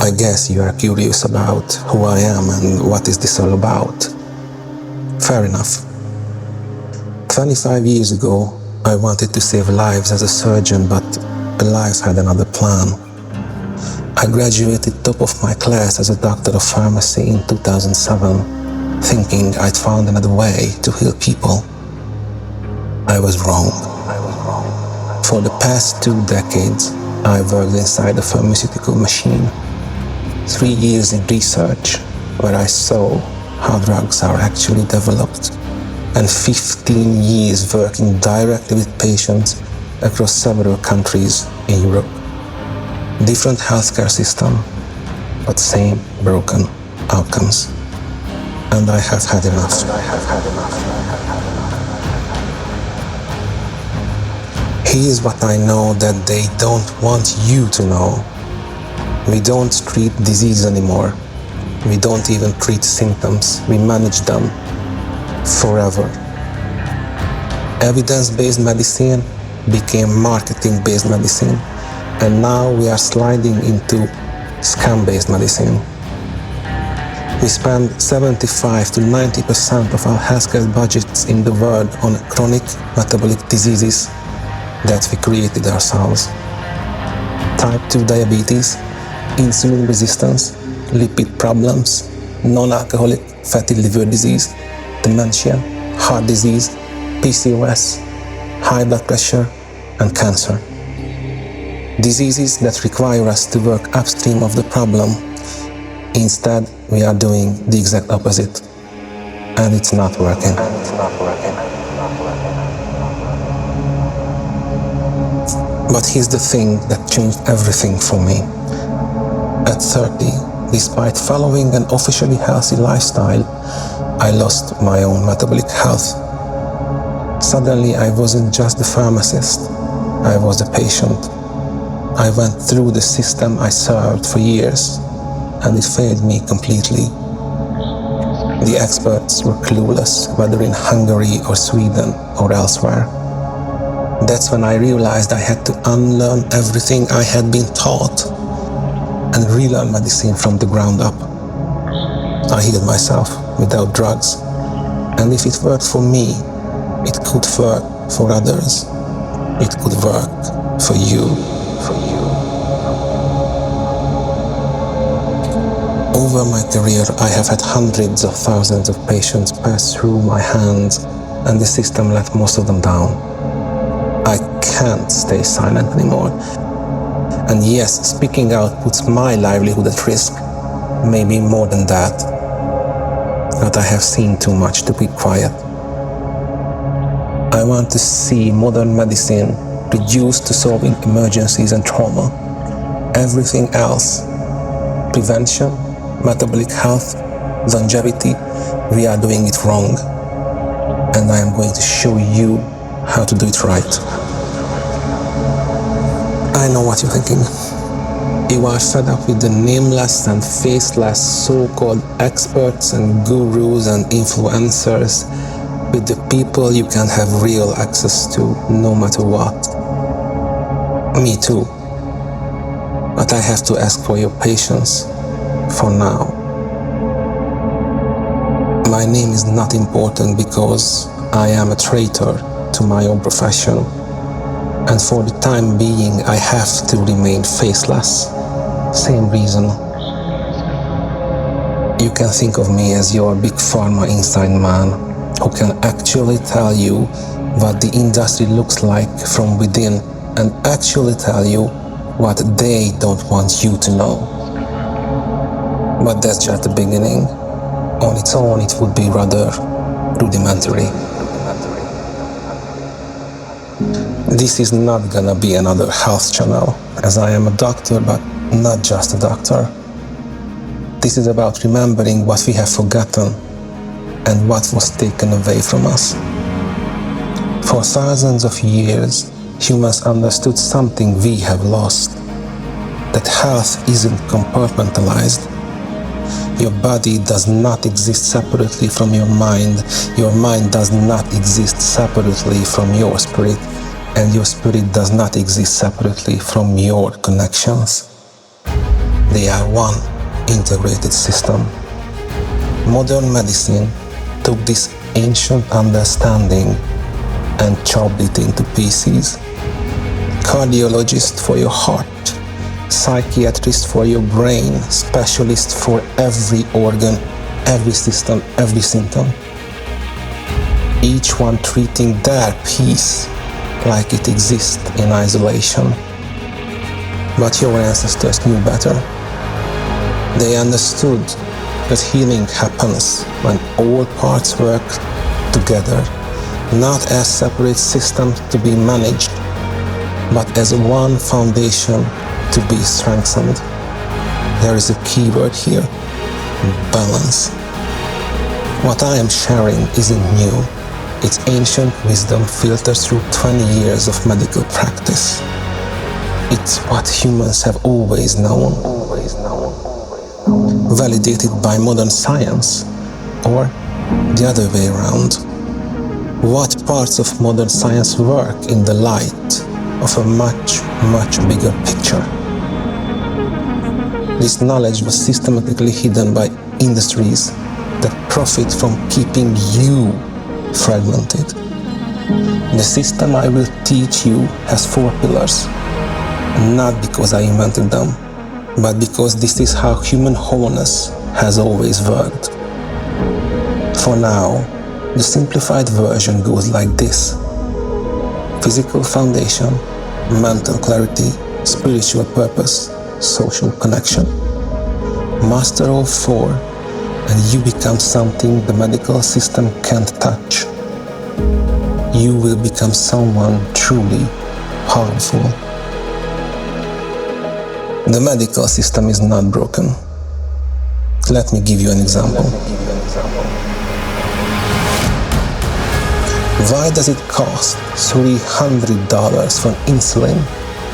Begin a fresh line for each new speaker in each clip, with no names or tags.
I guess you are curious about who I am and what is this all about. Fair enough. 25 years ago, I wanted to save lives as a surgeon, but life had another plan. I graduated top of my class as a doctor of pharmacy in 2007, thinking I'd found another way to heal people. I was wrong. For the past 2 decades, I worked inside a pharmaceutical machine. 3 years in research, where I saw how drugs are actually developed, and 15 years working directly with patients across several countries in Europe. Different healthcare system, but same broken outcomes. And I have had enough. Here's what I know that they don't want you to know. We don't treat disease anymore. We don't even treat symptoms. We manage them forever. Evidence-based medicine became marketing-based medicine, and now we are sliding into scam-based medicine. We spend 75 to 90% of our healthcare budgets in the world on chronic metabolic diseases that we created ourselves. Type 2 diabetes, insulin resistance, lipid problems, non-alcoholic fatty liver disease, dementia, heart disease, PCOS, high blood pressure, and cancer. Diseases that require us to work upstream of the problem. Instead, we are doing the exact opposite. And it's not working. But here's the thing that changed everything for me. At 30, despite following an officially healthy lifestyle, I lost my own metabolic health. Suddenly, I wasn't just the pharmacist, I was the patient. I went through the system I served for years, and it failed me completely. The experts were clueless, whether in Hungary or Sweden or elsewhere. That's when I realized I had to unlearn everything I had been taught and relearn medicine from the ground up. I healed myself without drugs, and if it worked for me, it could work for others. It could work for you. Over my career, I have had hundreds of thousands of patients pass through my hands, and the system let most of them down. I can't stay silent anymore. And yes, speaking out puts my livelihood at risk, maybe more than that. But I have seen too much to keep quiet. I want to see modern medicine reduced to solving emergencies and trauma. Everything else, prevention, metabolic health, longevity, we are doing it wrong. And I am going to show you how to do it right. I know what you're thinking. You are fed up with the nameless and faceless so-called experts and gurus and influencers, with the people you can have real access to no matter what. Me too. But I have to ask for your patience for now. My name is not important because I am a traitor to my own profession, and for the time being I have to remain faceless. Same reason. You can think of me as your Big Pharma inside man, who can actually tell you what the industry looks like from within and actually tell you what they don't want you to know. But that's just the beginning. On its own, it would be rather rudimentary. This is not gonna be another health channel, as I am a doctor, but not just a doctor. This is about remembering what we have forgotten and what was taken away from us. For thousands of years, humans understood something we have lost, that health isn't compartmentalized. Your body does not exist separately from your mind does not exist separately from your spirit, and your spirit does not exist separately from your connections. They are one integrated system. Modern medicine took this ancient understanding and chopped it into pieces. Cardiologist for your heart, psychiatrist for your brain, specialist for every organ, every system, every symptom. Each one treating their piece like it exists in isolation. But your ancestors knew better. They understood that healing happens when all parts work together, not as separate systems to be managed, but as one foundation to be strengthened. There is a key word here: balance. What I am sharing isn't new. It's ancient wisdom filtered through 20 years of medical practice. It's what humans have always known. Validated by modern science, or the other way around. What parts of modern science work in the light of a much, much bigger picture? This knowledge was systematically hidden by industries that profit from keeping you fragmented. The system I will teach you has 4 pillars, not because I invented them, but because this is how human wholeness has always worked. For now, the simplified version goes like this: physical foundation, mental clarity, spiritual purpose, social connection. Master all 4, and you become something the medical system can't touch. You will become someone truly powerful. The medical system is not broken. Let me give you an example. Why does it cost $300 for insulin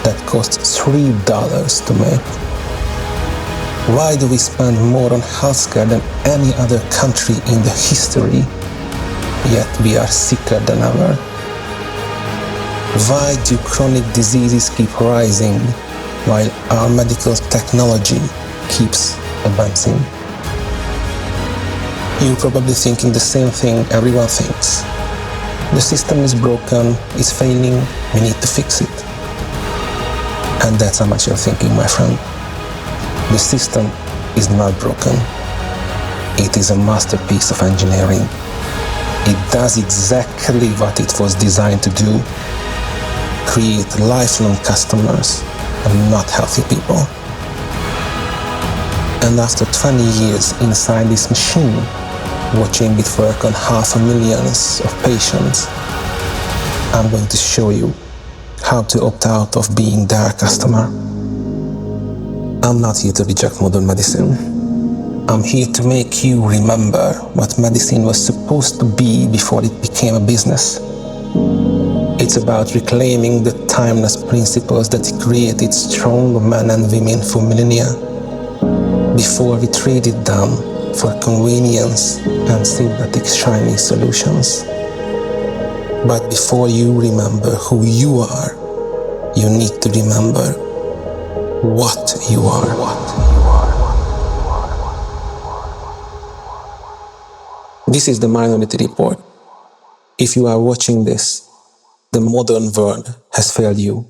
that costs $3 to make? Why do we spend more on healthcare than any other country in the history, yet we are sicker than ever? Why do chronic diseases keep rising while our medical technology keeps advancing? You're probably thinking the same thing everyone thinks. The system is broken, it's failing, we need to fix it. And that's how much you're thinking, my friend. The system is not broken. It is a masterpiece of engineering. It does exactly what it was designed to do: create lifelong customers and not healthy people. And after 20 years inside this machine, watching it work on 500,000 of patients, I'm going to show you how to opt out of being their customer. I'm not here to reject modern medicine. I'm here to make you remember what medicine was supposed to be before it became a business. It's about reclaiming the timeless principles that created strong men and women for millennia, before we traded them for convenience and synthetic shiny solutions. But before you remember who you are, you need to remember what you are. This is the Minority Report. If you are watching this, the modern world has failed you.